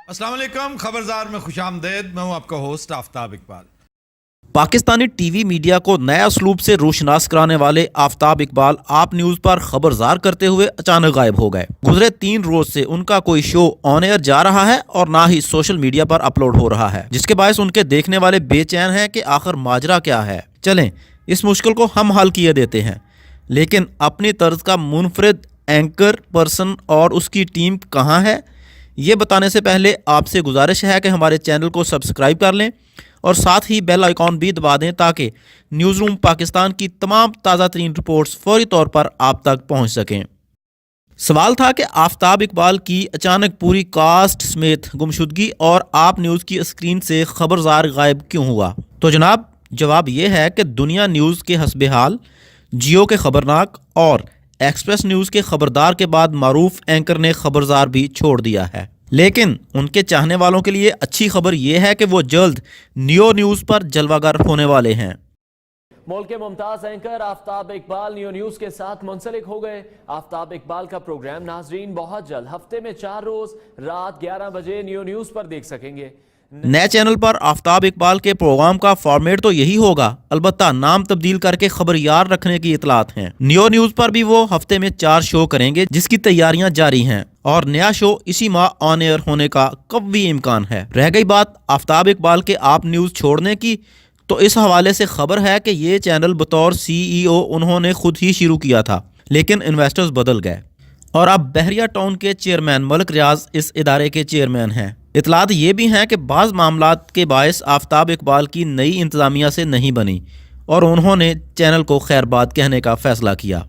अस्सलाम वालेकुम, खबरदार में खुश आमदेद। मैं हूं आपका host Aftab Iqbal. Pakistani TV media को नया असलूब से रोशनास कराने वाले आफ्ताब इकबाल आप न्यूज़ पर खबरदार करते हुए अचानक गायब हो गए। गुजरे 3 रोज से उनका कोई शो ऑन एयर जा रहा है और ना ही सोशल मीडिया पर अपलोड हो रहा है, जिसके बायस उनके देखने वाले बेचैन हैं कि आखिर माजरा क्या है। चलें इस मुश्किल को हम हल किए देते हैं, लेकिन अपनी तर्ज का मुनफरिद एंकर पर्सन और उसकी टीम कहाँ है, ये बताने से पहले आपसे गुजारिश है कि हमारे चैनल को सब्सक्राइब कर लें और साथ ही बेल आइकॉन भी दबा दें ताकि न्यूज़ रूम पाकिस्तान की तमाम ताज़ा तरीन रिपोर्ट्स फौरी तौर पर आप तक पहुंच सकें। सवाल था कि आफ्ताब इकबाल की अचानक पूरी कास्ट समेत गुमशुदगी और आप न्यूज़ की स्क्रीन से खबरदार गायब क्यों हुआ। तो जनाब जवाब ये है कि दुनिया न्यूज़ के हस्बे हाल, जियो के खबरनाक और एक्सप्रेस न्यूज़ के खबरदार के बाद मारूफ एंकर ने खबरदार भी छोड़ दिया है। लेकिन उनके चाहने वालों के लिए अच्छी खबर यह है कि वो जल्द नियो न्यूज़ पर जलवागर होने वाले हैं। मुल्क के Mumtaz anchor Aftab Iqbal neo news के साथ मुंसलिक हो गए। आफ्ताब इकबाल का प्रोग्राम नाजरीन बहुत जल्द हफ्ते में 4 रोज रात 11 बजे नियो न्यूज पर देख सकेंगे। नए चैनल पर आफ्ताब इकबाल के प्रोग्राम का फॉर्मेट तो यही होगा, अलबत्ता नाम तब्दील करके खबरयार रखने की इतलात हैं। नियो न्यूज़ पर भी वो हफ्ते में 4 शो करेंगे, जिसकी तैयारियां जारी हैं और नया शो इसी माह ऑन एयर होने का कभी इम्कान है। रह गई बात आफ्ताब इकबाल के आप न्यूज़ छोड़ने की, तो इस हवाले से खबर है कि ये चैनल बतौर CEO उन्होंने खुद ही शुरू किया था, लेकिन इन्वेस्टर्स बदल गए और अब बहरिया टाउन के चेयरमैन मलिक रियाज इस इदारे के चेयरमैन हैं। इतलात ये भी हैं कि बाज़ मामलात के बायस आफ्ताब इकबाल की नई इंतज़ामिया से नहीं बनी और उन्होंने चैनल को खैरबाद कहने का फैसला किया।